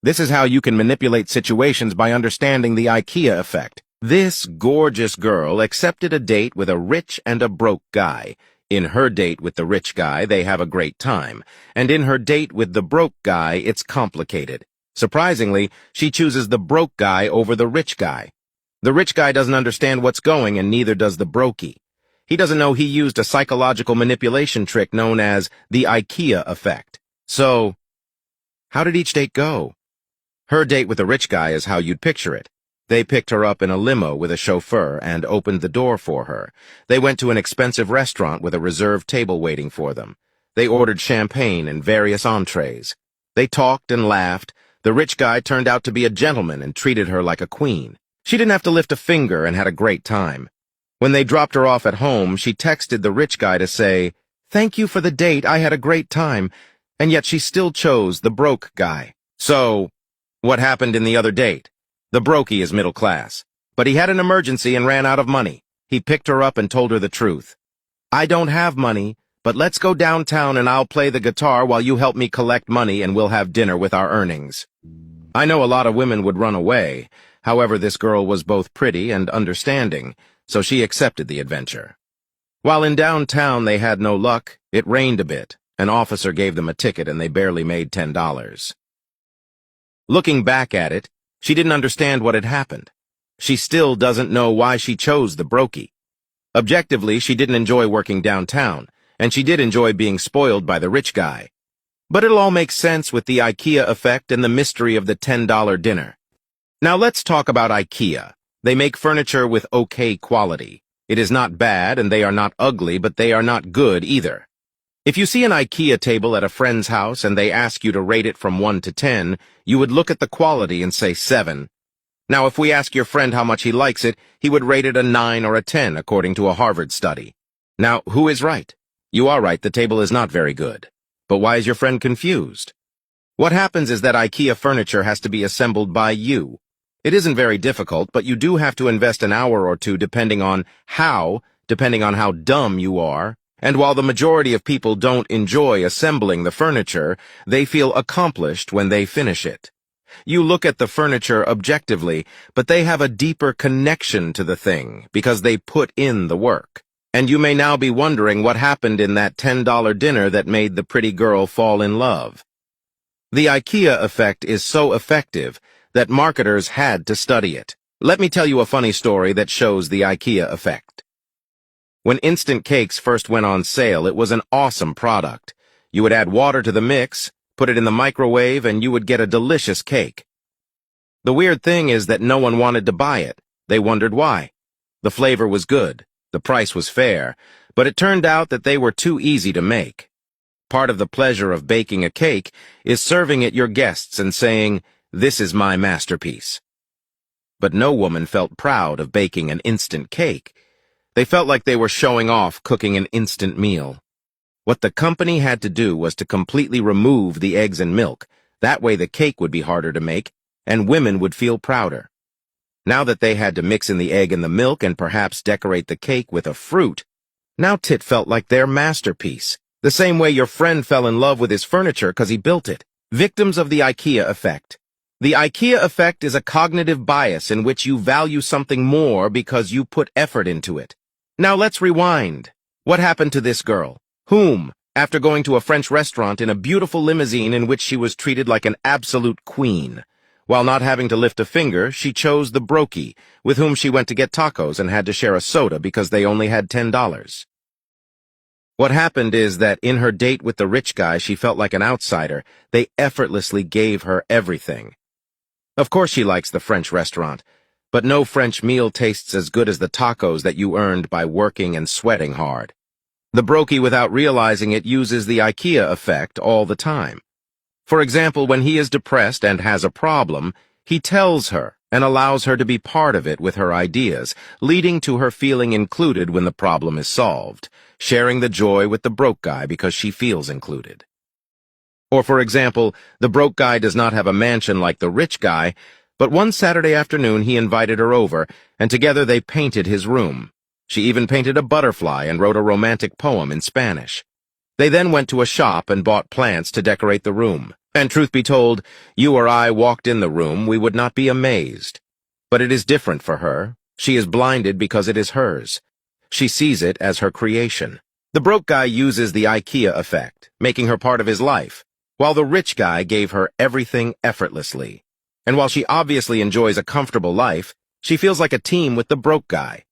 This is how you can manipulate situations by understanding the IKEA effect. This gorgeous girl accepted a date with a rich and a broke guy. In her date with the rich guy, they have a great time. And in her date with the broke guy, it's complicated. Surprisingly, she chooses the broke guy over the rich guy. The rich guy doesn't understand what's going, and neither does the brokey. He doesn't know he used a psychological manipulation trick known as the IKEA effect. So, how did each date go? Her date with the rich guy is how you'd picture it. They picked her up in a limo with a chauffeur and opened the door for her. They went to an expensive restaurant with a reserved table waiting for them. They ordered champagne and various entrees. They talked and laughed. The rich guy turned out to be a gentleman and treated her like a queen. She didn't have to lift a finger and had a great time. When they dropped her off at home, she texted the rich guy to say, "Thank you for the date, I had a great time," and yet she still chose the broke guy. So, what happened in the other date? The brokey is middle class, but he had an emergency and ran out of money. He picked her up and told her the truth. "I don't have money, but let's go downtown and I'll play the guitar while you help me collect money and we'll have dinner with our earnings." I know a lot of women would run away. However, this girl was both pretty and understanding, so she accepted the adventure. While in downtown they had no luck. It rained a bit. An officer gave them a ticket and they barely made $10. Looking back at it, she didn't understand what had happened. She still doesn't know why she chose the brokey. Objectively, she didn't enjoy working downtown, and she did enjoy being spoiled by the rich guy. But it'll all make sense with the IKEA effect and the mystery of the $10 dinner. Now let's talk about IKEA. They make furniture with okay quality. It is not bad and they are not ugly, but they are not good either. If you see an IKEA table at a friend's house and they ask you to rate it from 1 to 10, you would look at the quality and say 7. Now, if we ask your friend how much he likes it, he would rate it a 9 or a 10, according to a Harvard study. Now, who is right? You are right, the table is not very good. But why is your friend confused? What happens is that IKEA furniture has to be assembled by you. It isn't very difficult, but you do have to invest an hour or two depending on how dumb you are. And while the majority of people don't enjoy assembling the furniture, they feel accomplished when they finish it. You look at the furniture objectively, but they have a deeper connection to the thing because they put in the work. And you may now be wondering what happened in that $10 dinner that made the pretty girl fall in love. The IKEA effect is so effective that marketers had to study it. Let me tell you a funny story that shows the IKEA effect. When instant cakes first went on sale, it was an awesome product. You would add water to the mix, put it in the microwave, and you would get a delicious cake. The weird thing is that no one wanted to buy it. They wondered why. The flavor was good, the price was fair, but it turned out that they were too easy to make. Part of the pleasure of baking a cake is serving it your guests and saying, "This is my masterpiece." But no woman felt proud of baking an instant cake. They felt like they were showing off cooking an instant meal. What the company had to do was to completely remove the eggs and milk. That way the cake would be harder to make, and women would feel prouder. Now that they had to mix in the egg and the milk and perhaps decorate the cake with a fruit, now Tit felt like their masterpiece. The same way your friend fell in love with his furniture because he built it. Victims of the IKEA effect. The IKEA effect is a cognitive bias in which you value something more because you put effort into it. Now let's rewind. What happened to this girl? Whom, after going to a French restaurant in a beautiful limousine in which she was treated like an absolute queen, while not having to lift a finger, she chose the brokey, with whom she went to get tacos and had to share a soda because they only had $10. What happened is that in her date with the rich guy, she felt like an outsider. They effortlessly gave her everything. Of course she likes the French restaurant, but no French meal tastes as good as the tacos that you earned by working and sweating hard. The brokey, without realizing it, uses the IKEA effect all the time. For example, when he is depressed and has a problem, he tells her and allows her to be part of it with her ideas, leading to her feeling included when the problem is solved, sharing the joy with the broke guy because she feels included. Or for example, the broke guy does not have a mansion like the rich guy, but one Saturday afternoon he invited her over, and together they painted his room. She even painted a butterfly and wrote a romantic poem in Spanish. They then went to a shop and bought plants to decorate the room. And truth be told, you or I walked in the room, we would not be amazed. But it is different for her. She is blinded because it is hers. She sees it as her creation. The broke guy uses the IKEA effect, making her part of his life, while the rich guy gave her everything effortlessly. And while she obviously enjoys a comfortable life, she feels like a team with the broke guy.